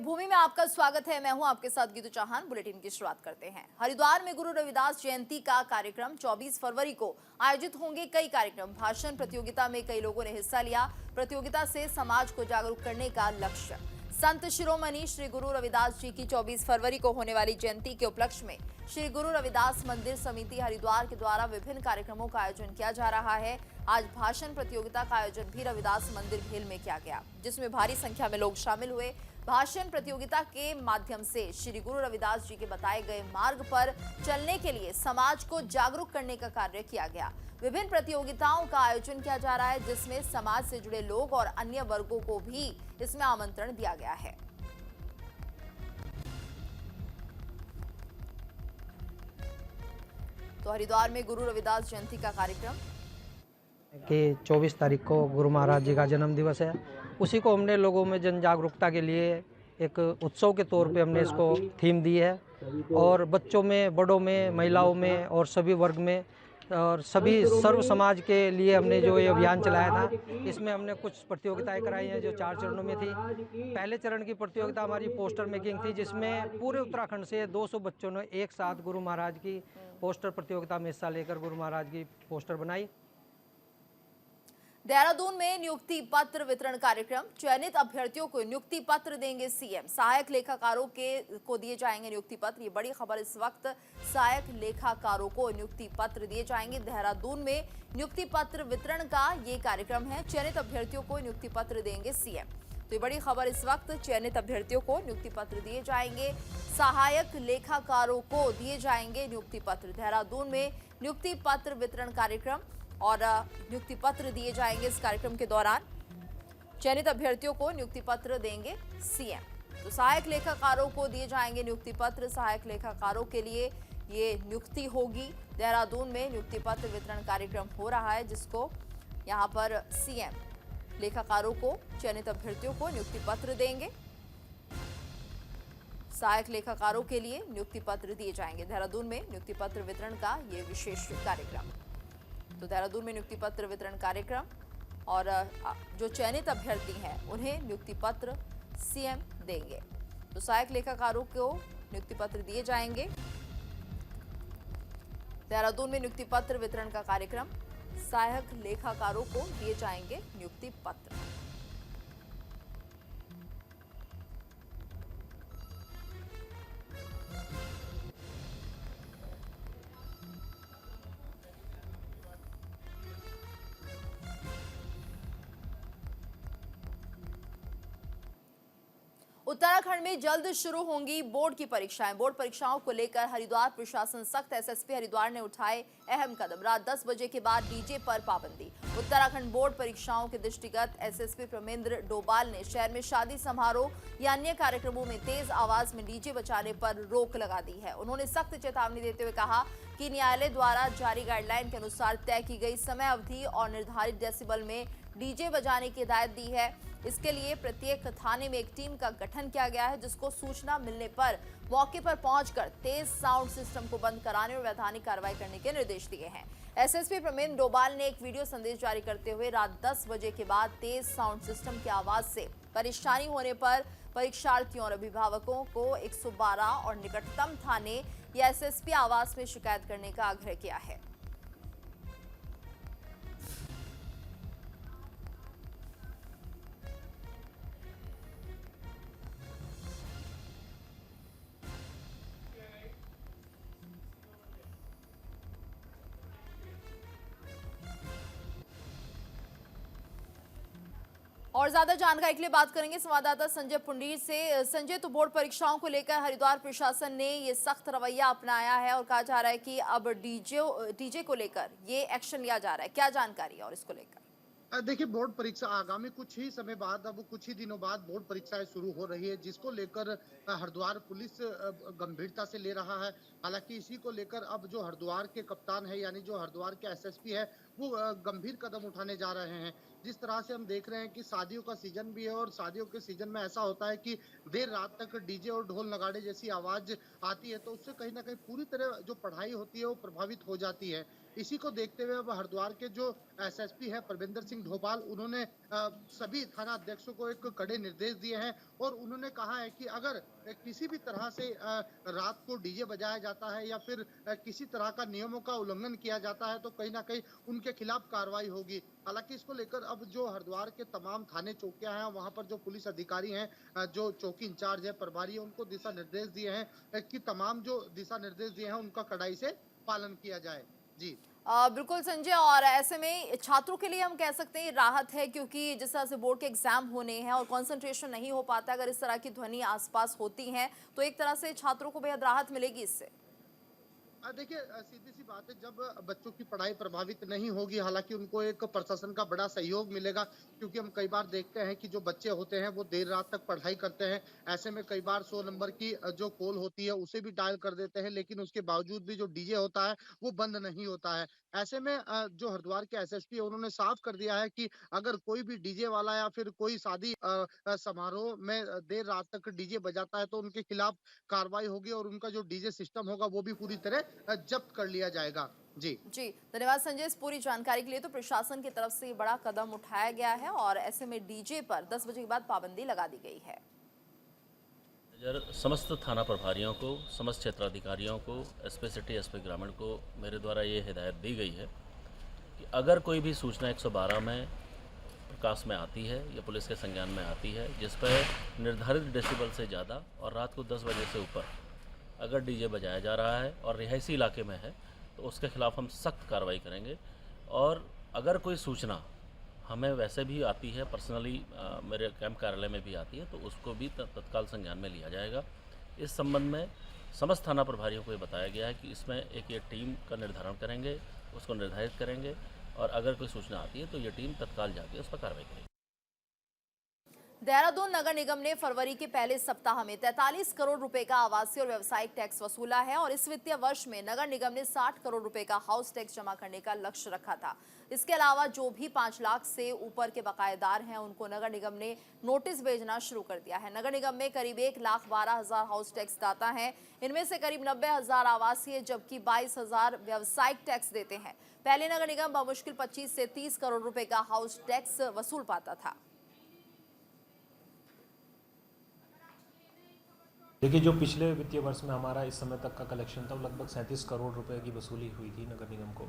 कर्मभूमि में आपका स्वागत है। मैं हूं आपके साथ गीतू चौहान। बुलेटिन की शुरुआत करते हैं। हरिद्वार में गुरु रविदास जयंती का कार्यक्रम 24 फरवरी को आयोजित होंगे कई कार्यक्रम। भाषण प्रतियोगिता में कई लोगों ने हिस्सा लिया। प्रतियोगिता से समाज को जागरूक करने का लक्ष्य। संत शिरोमणि श्री गुरु रविदास जी की 24 फरवरी को होने वाली जयंती के उपलक्ष्य में श्री गुरु रविदास मंदिर समिति हरिद्वार के द्वारा विभिन्न कार्यक्रमों का आयोजन किया जा रहा है। आज भाषण प्रतियोगिता का आयोजन भी रविदास मंदिर भेल में किया गया, जिसमें भारी संख्या में लोग शामिल हुए। भाषण प्रतियोगिता के माध्यम से श्री गुरु रविदास जी के बताए गए मार्ग पर चलने के लिए समाज को जागरूक करने का कार्य किया गया। विभिन्न प्रतियोगिताओं का आयोजन किया जा रहा है, जिसमें समाज से जुड़े लोग और अन्य वर्गों को भी इसमें आमंत्रण दिया गया है। तो हरिद्वार में गुरु रविदास जयंती का कार्यक्रम कि 24 तारीख को गुरु महाराज जी का जन्म दिवस है। उसी को हमने लोगों में जन जागरूकता के लिए एक उत्सव के तौर पे हमने इसको थीम दी है और बच्चों में, बड़ों में, महिलाओं में और सभी वर्ग में और सभी सर्व समाज के लिए हमने जो ये अभियान चलाया था, इसमें हमने कुछ प्रतियोगिताएं कराई हैं जो 4 चरणों में थी। पहले चरण की प्रतियोगिता हमारी पोस्टर मेकिंग थी, जिसमें पूरे उत्तराखंड से 200 बच्चों ने एक साथ गुरु महाराज की पोस्टर प्रतियोगिता में हिस्सा लेकर गुरु महाराज की पोस्टर बनाई। देहरादून में नियुक्ति पत्र वितरण कार्यक्रम। चयनित अभ्यर्थियों को नियुक्ति पत्र देंगे सीएम। सहायक लेखाकारों को दिए जाएंगे नियुक्ति पत्र। ये बड़ी खबर इस वक्त। सहायक लेखाकारों को नियुक्ति पत्र दिए जाएंगे। देहरादून में नियुक्ति पत्र वितरण का ये कार्यक्रम है। चयनित अभ्यर्थियों को नियुक्ति पत्र देंगे सीएम। तो ये बड़ी खबर इस वक्त। चयनित अभ्यर्थियों को नियुक्ति पत्र दिए जाएंगे। सहायक लेखाकारों को दिए जाएंगे नियुक्ति पत्र। देहरादून में नियुक्ति पत्र वितरण कार्यक्रम और नियुक्ति पत्र दिए जाएंगे। इस कार्यक्रम के दौरान चयनित अभ्यर्थियों को नियुक्ति पत्र देंगे सीएम। तो सहायक लेखाकारों को दिए जाएंगे नियुक्ति पत्र। सहायक लेखाकारों के लिए ये नियुक्ति होगी। देहरादून में नियुक्ति पत्र वितरण कार्यक्रम हो रहा है, जिसको यहां पर सीएम लेखाकारों को, चयनित अभ्यर्थियों को नियुक्ति पत्र देंगे। सहायक लेखाकारों के लिए नियुक्ति पत्र दिए जाएंगे। देहरादून में नियुक्ति पत्र वितरण का ये विशेष कार्यक्रम। तो देहरादून में नियुक्ति पत्र वितरण कार्यक्रम और जो चयनित अभ्यर्थी हैं उन्हें नियुक्ति पत्र सीएम देंगे। तो सहायक लेखाकारों को नियुक्ति पत्र दिए जाएंगे। देहरादून में नियुक्ति पत्र वितरण का कार्यक्रम। सहायक लेखाकारों को दिए जाएंगे नियुक्ति पत्र। उत्तराखंड में जल्द शुरू होंगी बोर्ड की परीक्षाएं। बोर्ड परीक्षाओं को लेकर हरिद्वार प्रशासन सख्त। एसएसपी हरिद्वार ने उठाए अहम कदम। रात 10 बजे के बाद डीजे पर पाबंदी। उत्तराखंड बोर्ड परीक्षाओं के दृष्टिगत एसएसपी प्रमेंद्र डोभाल ने शहर में शादी समारोह या अन्य कार्यक्रमों में तेज आवाज में डीजे बजाने पर रोक लगा दी है। उन्होंने सख्त चेतावनी देते हुए कहा कि न्यायालय द्वारा जारी गाइडलाइन के अनुसार तय की गई समय अवधि और निर्धारित डेसिबल में डीजे बजाने की हिदायत दी है। इसके लिए प्रत्येक थाने में एक टीम का गठन किया गया है, जिसको सूचना मिलने पर मौके पर पहुंचकर तेज साउंड सिस्टम को बंद कराने और वैधानिक कार्रवाई करने के निर्देश दिए हैं। एसएसपी प्रमेंद्र डोभाल ने एक वीडियो संदेश जारी करते हुए रात 10 बजे के बाद तेज साउंड सिस्टम की आवाज से परेशानी होने पर परीक्षार्थियों और अभिभावकों को 112 और निकटतम थाने या एसएसपी आवास में शिकायत करने का आग्रह किया है। और ज्यादा जानकारी के लिए बात करेंगे संवाददाता संजय पुंडीर से। संजय, तो बोर्ड परीक्षाओं को लेकर हरिद्वार प्रशासन ने ये सख्त रवैया अपनाया है और कहा जा रहा है कि अब डीजे को लेकर ये एक्शन लिया जा रहा है। क्या जानकारी है और इसको लेकर? देखिए, बोर्ड परीक्षा आगामी कुछ ही समय बाद, अब कुछ ही दिनों बाद बोर्ड परीक्षाएं शुरू हो रही है, जिसको लेकर हरिद्वार पुलिस गंभीरता से ले रहा है। हालांकि इसी को लेकर अब जो हरिद्वार के कप्तान है, यानी जो हरिद्वार के एसएसपी है, वो गंभीर कदम उठाने जा रहे हैं। जिस तरह से हम देख रहे हैं कि शादियों का सीजन भी है और शादियों के सीजन में ऐसा होता है कि देर रात तक डीजे और ढोल नगाड़े जैसी आवाज आती है, तो उससे कहीं ना कहीं पूरी तरह जो पढ़ाई होती है वो प्रभावित हो जाती है। इसी को देखते हुए अब हरिद्वार के जो एसएसपी है परविंदर सिंह ढोभाल, उन्होंने सभी थाना अध्यक्षों को एक कड़े निर्देश दिए हैं और उन्होंने कहा है कि अगर किसी भी तरह से रात को डीजे बजाया जाता है या फिर किसी तरह का नियमों का उल्लंघन किया जाता है तो कहीं ना कहीं उनके खिलाफ कार्रवाई होगी। हालांकि इसको लेकर अब जो हरिद्वार के तमाम थाने चौकियां हैं, वहां पर जो पुलिस अधिकारी हैं, जो चौकी इंचार्ज है, प्रभारी है, उनको दिशा निर्देश दिए हैं कि तमाम जो दिशा निर्देश दिए हैं उनका कड़ाई से पालन किया जाए। जी बिल्कुल संजय, और ऐसे में छात्रों के लिए हम कह सकते हैं राहत है, क्योंकि जिस तरह से बोर्ड के एग्जाम होने हैं और कंसंट्रेशन नहीं हो पाता, अगर इस तरह की ध्वनि आसपास होती है तो एक तरह से छात्रों को बेहद राहत मिलेगी इससे। देखिए सीधी सी बात है, जब बच्चों की पढ़ाई प्रभावित नहीं होगी, हालांकि उनको एक प्रशासन का बड़ा सहयोग मिलेगा, क्योंकि हम कई बार देखते हैं कि जो बच्चे होते हैं वो देर रात तक पढ़ाई करते हैं। ऐसे में कई बार 100 नंबर की जो कॉल होती है उसे भी डायल कर देते हैं, लेकिन उसके बावजूद भी जो डीजे होता है वो बंद नहीं होता है। ऐसे में जो हरिद्वार के एसएसपी है उन्होंने साफ कर दिया है कि अगर कोई भी डीजे वाला या फिर कोई शादी समारोह में देर रात तक डीजे बजाता है तो उनके खिलाफ कार्रवाई होगी और उनका जो डीजे सिस्टम होगा वो भी पूरी तरह जब्त कर लिया जाएगा। जी धन्यवाद संजय इस पूरी जानकारी के लिए। तो प्रशासन की तरफ से ये बड़ा कदम उठाया गया है और ऐसे में डीजे पर 10 बजे के बाद पाबंदी लगा दी गई है। समस्त थाना प्रभारियों को, समस्त क्षेत्राधिकारियों को, एसपी सिटी, एसपी ग्रामीण को मेरे द्वारा ये हिदायत दी गई है कि अगर कोई भी सूचना 112 में प्रकाश में आती है या पुलिस के संज्ञान में आती है जिस पर निर्धारित डेसिबल से ज़्यादा और रात को 10 बजे से ऊपर अगर डीजे बजाया जा रहा है और रिहायशी इलाके में है तो उसके खिलाफ हम सख्त कार्रवाई करेंगे। और अगर कोई सूचना हमें वैसे भी आती है, पर्सनली मेरे कैंप कार्यालय में भी आती है, तो उसको भी तत्काल संज्ञान में लिया जाएगा। इस संबंध में समस्त थाना प्रभारियों को ये बताया गया है कि इसमें एक ये टीम का निर्धारण करेंगे, उसको निर्धारित करेंगे और अगर कोई सूचना आती है तो ये टीम तत्काल जाके उस पर कार्रवाई करेगी। देहरादून नगर निगम ने फरवरी के पहले सप्ताह में 43 करोड़ रुपए का आवासीय और व्यावसायिक टैक्स वसूला है और इस वित्तीय वर्ष में नगर निगम ने 60 करोड़ रुपए का हाउस टैक्स जमा करने का लक्ष्य रखा था। इसके अलावा जो भी 5 लाख से ऊपर के बकायेदार हैं उनको नगर निगम ने नोटिस भेजना शुरू कर दिया है। नगर निगम में करीब 1,12,000 हाउस टैक्स दाता हैं। इनमें से करीब 90,000 आवासीय जबकि 22,000 व्यावसायिक टैक्स देते हैं। पहले नगर निगम बमुश्किल 25 से 30 करोड़ रुपए का हाउस टैक्स वसूल पाता था। देखिए, जो पिछले वित्तीय वर्ष में हमारा इस समय तक का कलेक्शन था वो लगभग 37 करोड़ रुपए की वसूली हुई थी नगर निगम को,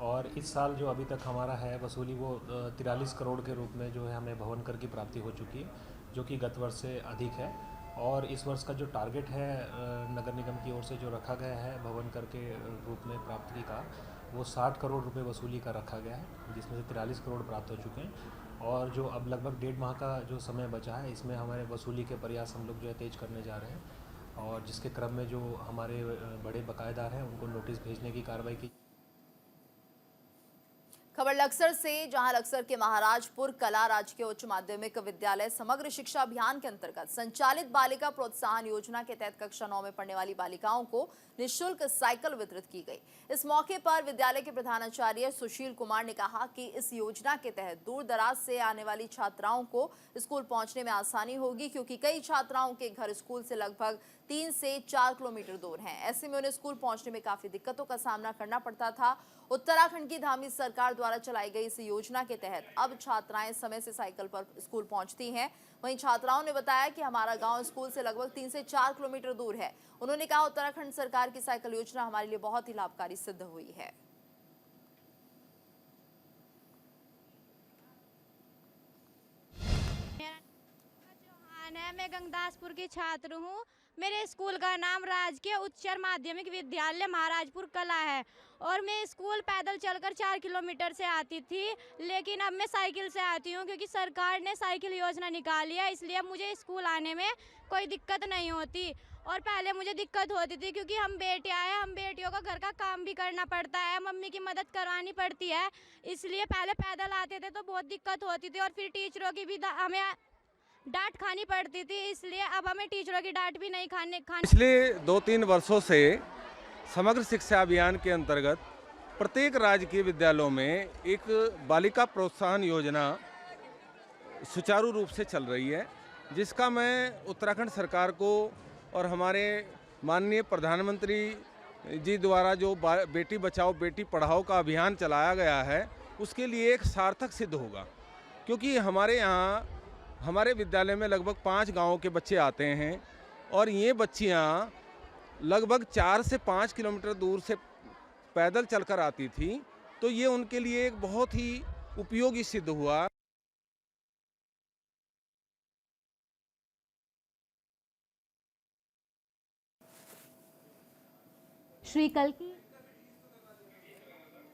और इस साल जो अभी तक हमारा है वसूली वो 43 करोड़ के रूप में जो है हमें भवन कर की प्राप्ति हो चुकी है, जो कि गत वर्ष से अधिक है। और इस वर्ष का जो टारगेट है नगर निगम की ओर से जो रखा गया है भवन कर के रूप में प्राप्ति का, वो 60 करोड़ रुपए वसूली का रखा गया है, जिसमें से 43 करोड़ प्राप्त हो चुके हैं। और जो अब लगभग 1.5 माह का जो समय बचा है इसमें हमारे वसूली के प्रयास हम लोग जो है तेज करने जा रहे हैं, और जिसके क्रम में जो हमारे बड़े बकायेदार हैं उनको नोटिस भेजने की कार्रवाई की। खबर लक्सर से, जहां लक्सर के महाराजपुर कला राजकीय उच्च माध्यमिक विद्यालय समग्र शिक्षा अभियान के अंतर्गत संचालित बालिका प्रोत्साहन योजना के तहत कक्षा 9 में पढ़ने वाली बालिकाओं को निःशुल्क साइकिल वितरित की गई। इस मौके पर विद्यालय के प्रधानाचार्य सुशील कुमार ने कहा कि इस योजना के तहत दूर दराज से आने वाली छात्राओं को स्कूल पहुंचने में आसानी होगी, क्योंकि कई छात्राओं के घर स्कूल से लगभग 3 से 4 किलोमीटर दूर हैं। ऐसे में उन्हें स्कूल पहुंचने में काफी दिक्कतों का सामना करना पड़ता था। उत्तराखंड की धामी सरकार द्वारा चलाई गई इस योजना के तहत अब छात्राएं समय से साइकिल पर स्कूल पहुंचती हैं। वहीं छात्राओं ने बताया कि हमारा गांव स्कूल से लगभग 3 से 4 किलोमीटर दूर है। उन्होंने कहा, उत्तराखंड सरकार की साइकिल योजना हमारे लिए बहुत ही लाभकारी सिद्ध हुई है। मैं गंगदासपुर की छात्र हूँ। मेरे स्कूल का नाम राजकीय उच्चतर माध्यमिक विद्यालय महाराजपुर कला है और मैं स्कूल पैदल चलकर 4 किलोमीटर से आती थी, लेकिन अब मैं साइकिल से आती हूँ क्योंकि सरकार ने साइकिल योजना निकाली है, इसलिए मुझे स्कूल आने में कोई दिक्कत नहीं होती। और पहले मुझे दिक्कत होती थी क्योंकि हम बेटियाँ हैं, हम बेटियों का घर का काम भी करना पड़ता है, मम्मी की मदद करवानी पड़ती है, इसलिए पहले पैदल आते थे तो बहुत दिक्कत होती थी और फिर टीचरों की भी हमें डांट खानी पड़ती थी, इसलिए अब हमें टीचरों की डांट भी नहीं खानी। पिछले 2-3 वर्षों से समग्र शिक्षा अभियान के अंतर्गत प्रत्येक राजकीय विद्यालयों में एक बालिका प्रोत्साहन योजना सुचारू रूप से चल रही है, जिसका मैं उत्तराखंड सरकार को और हमारे माननीय प्रधानमंत्री जी द्वारा जो बेटी बचाओ बेटी पढ़ाओ का अभियान चलाया गया है उसके लिए एक सार्थक सिद्ध होगा, क्योंकि हमारे यहाँ हमारे विद्यालय में लगभग 5 गांवों के बच्चे आते हैं और ये बच्चियाँ लगभग 4 से 5 किलोमीटर दूर से पैदल चलकर आती थी, तो ये उनके लिए एक बहुत ही उपयोगी सिद्ध हुआ। श्री कल्की।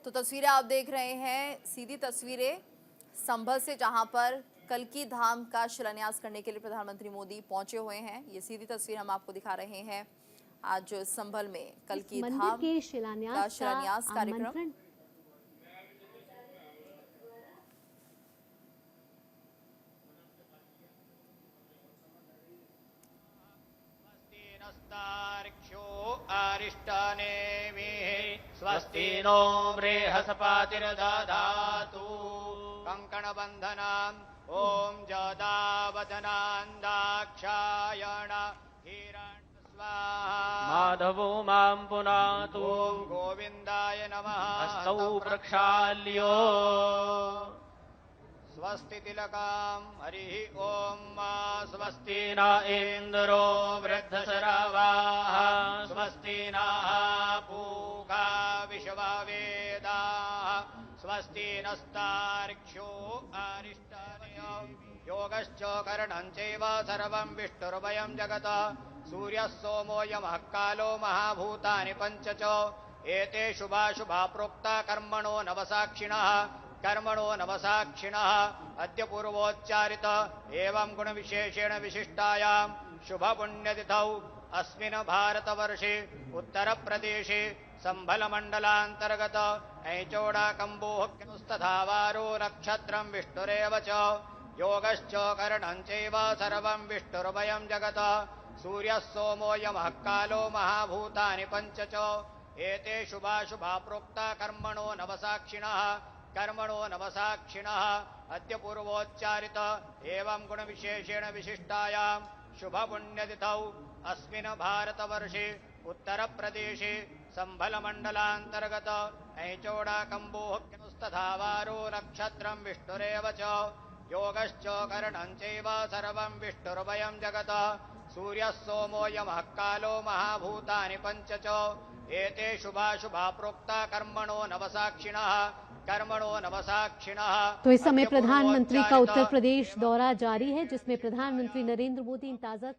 तो तस्वीरें आप देख रहे हैं, सीधी तस्वीरें संभल से, जहां पर कल्की धाम का शिलान्यास करने के लिए प्रधानमंत्री मोदी पहुंचे हुए हैं। ये सीधी तस्वीर हम आपको दिखा रहे हैं। आज संभल में कल्की धाम के का शिलान्यास कार्यक्रम। स्वस्ति नो बृहस्पतिर्दधातु कंकणबन्धनम् ॐ जदावदनान्दाक्षायण हिरण्य स्वाहा माधवो मां पुनातु ॐ गोविन्दाय नमः हस्तौ प्रक्षाल्यो स्वस्ति तिलकाम् हरिः ॐ स्वस्ति न इन्द्रो वृद्धशरावाः स्वस्ति नः पूषा विश्ववेदाः स्वस्ति नस्तार्क्ष्यो अरिष्टनेयो योगश्च करणं चैव सर्वं विष्णुर्वयं जगत् सूर्यः सोमो यमः कालो महाभूतानि पञ्च च एते शुभाशुभा प्रोक्ता कर्मणो नवसाक्षिणः अद्य पूर्वोच्चारित एवं गुणविशेषेण विशिष्टायां शुभपुण्यतिथौ अस्मिन् भारतवर्षे उत्तरप्रदेशे सम्भलमण्डलान्तर्गत ऐचोडाकम्बोहस्तधावारो नक्षत्रं विष्णुरेव च योगश्च करणं चैव सर्वं विष्णुर्वयं जगत् सूर्यः सोमो यमः कालो महाभूतानि पञ्च च एते शुभाशुभा प्रोक्ता कर्मणो नवसाक्षिणः अद्य पूर्वोच्चारित एवं गुणविशेषेण विशिष्टायां शुभपुण्यतिथौ अस्मिन् भारतवर्षे उत्तरप्रदेशे सम्भलमण्डलान्तर्गत ऐचोडाकम्बोहस्तधावारो नक्षत्रं विष्णुरेव च योगश्च करणं चैव सर्वं विष्णुर्वयं जगत् सूर्यः सोमो यमः कालो महाभूतानि पञ्च च एते शुभाशुभा प्रोक्ता कर्मणो नवसाक्षिणः तो इस समय प्रधानमंत्री का उत्तर प्रदेश दौरा जारी है, जिसमें प्रधानमंत्री नरेंद्र मोदी इन ताजा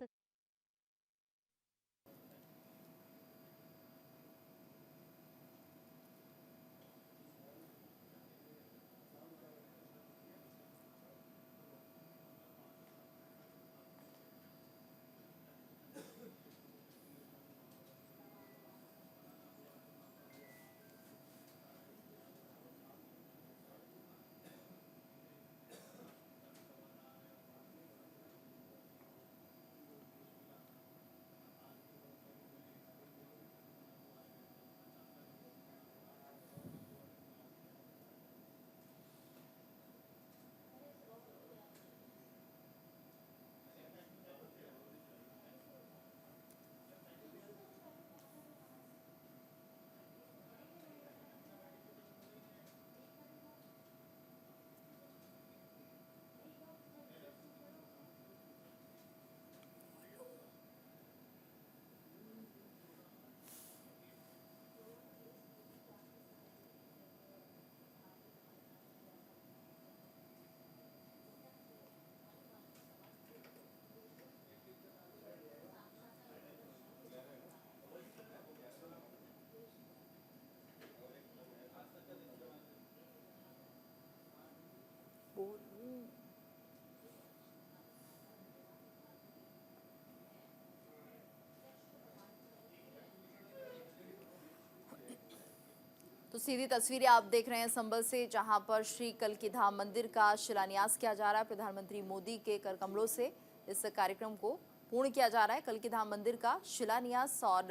तो सीधी तस्वीरें आप देख रहे हैं संभल से, जहां पर श्री कल्की धाम मंदिर का शिलान्यास किया जा रहा है। प्रधानमंत्री मोदी के कर कमलों से इस कार्यक्रम को पूर्ण किया जा रहा है, कल्की धाम मंदिर का शिलान्यास। और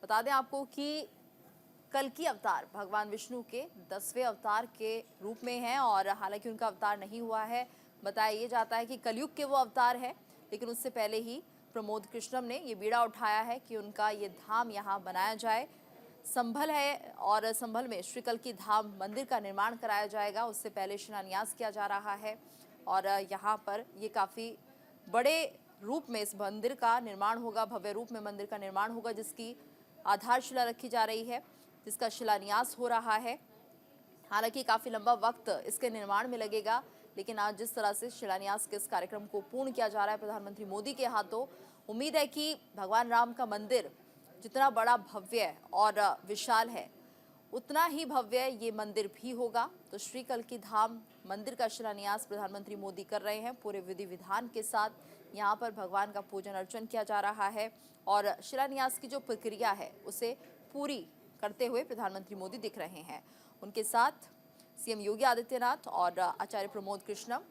बता दें आपको कि कल्की अवतार भगवान विष्णु के 10वें अवतार के रूप में हैं और हालांकि उनका अवतार नहीं हुआ है, बताया ये जाता है कि कलयुग के वो अवतार है, लेकिन उससे पहले ही प्रमोद कृष्णम ने ये बीड़ा उठाया है कि उनका ये धाम यहाँ बनाया जाए। संभल है और संभल में श्री कल्की धाम मंदिर का निर्माण कराया जाएगा। उससे पहले शिलान्यास किया जा रहा है और यहाँ पर ये काफ़ी बड़े रूप में इस मंदिर का निर्माण होगा, भव्य रूप में मंदिर का निर्माण होगा, जिसकी आधारशिला रखी जा रही है, जिसका शिलान्यास हो रहा है। हालांकि काफ़ी लंबा वक्त इसके निर्माण में लगेगा, लेकिन आज जिस तरह से शिलान्यास के इस कार्यक्रम को पूर्ण किया जा रहा है प्रधानमंत्री मोदी के हाथों, उम्मीद है कि भगवान राम का मंदिर जितना बड़ा भव्य और विशाल है, उतना ही भव्य ये मंदिर भी होगा। तो श्री कल्की धाम मंदिर का शिलान्यास प्रधानमंत्री मोदी कर रहे हैं। पूरे विधि विधान के साथ यहाँ पर भगवान का पूजन अर्चन किया जा रहा है और शिलान्यास की जो प्रक्रिया है उसे पूरी करते हुए प्रधानमंत्री मोदी दिख रहे हैं। उनके साथ सीएम योगी आदित्यनाथ और आचार्य प्रमोद कृष्णम।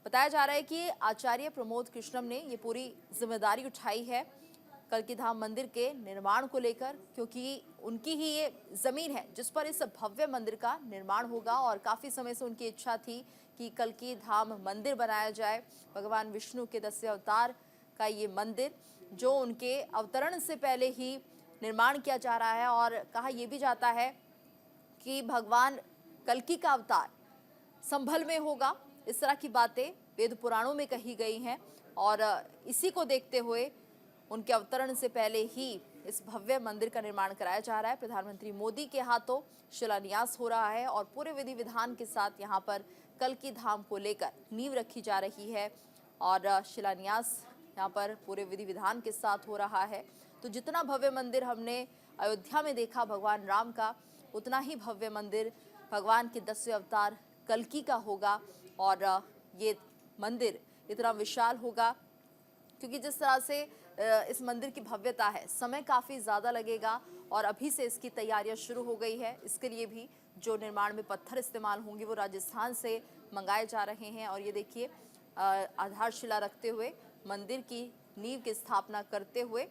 बताया जा रहा है कि आचार्य प्रमोद कृष्णम ने ये पूरी जिम्मेदारी उठाई है कल्की धाम मंदिर के निर्माण को लेकर, क्योंकि उनकी ही ये ज़मीन है जिस पर इस भव्य मंदिर का निर्माण होगा और काफ़ी समय से उनकी इच्छा थी कि कल्की धाम मंदिर बनाया जाए। भगवान विष्णु के 10वें अवतार का ये मंदिर जो उनके अवतरण से पहले ही निर्माण किया जा रहा है और कहा यह भी जाता है कि भगवान कल्की का अवतार संभल में होगा। इस तरह की बातें वेद पुराणों में कही गई हैं और इसी को देखते हुए उनके अवतरण से पहले ही इस भव्य मंदिर का निर्माण कराया जा रहा है। प्रधानमंत्री मोदी के हाथों शिलान्यास हो रहा है और पूरे विधि विधान के साथ यहाँ पर कल्की धाम को लेकर नींव रखी जा रही है और शिलान्यास यहाँ पर पूरे विधि विधान के साथ हो रहा है। तो जितना भव्य मंदिर हमने अयोध्या में देखा भगवान राम का, उतना ही भव्य मंदिर भगवान के 10वें अवतार कल्की का होगा और ये मंदिर इतना विशाल होगा, क्योंकि जिस तरह से इस मंदिर की भव्यता है, समय काफ़ी ज़्यादा लगेगा और अभी से इसकी तैयारियां शुरू हो गई है। इसके लिए भी जो निर्माण में पत्थर इस्तेमाल होंगे वो राजस्थान से मंगाए जा रहे हैं और ये देखिए आधारशिला रखते हुए मंदिर की नींव की स्थापना करते हुए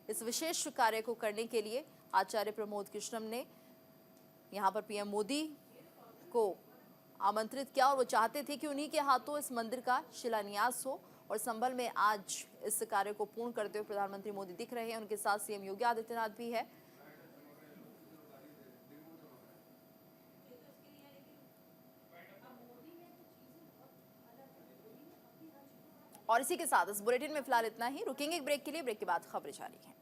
इस विशेष कार्य को करने के लिए आचार्य प्रमोद कृष्णम ने यहाँ पर पीएम मोदी को आमंत्रित किया और वो चाहते थे कि उन्हीं के हाथों इस मंदिर का शिलान्यास हो और संभल में आज इस कार्य को पूर्ण करते हुए प्रधानमंत्री मोदी दिख रहे हैं। उनके साथ सीएम योगी आदित्यनाथ भी है। और इसी के साथ इस बुलेटिन में फिलहाल इतना ही। रुकेंगे एक ब्रेक के लिए, ब्रेक के बाद खबरें जारी हैं।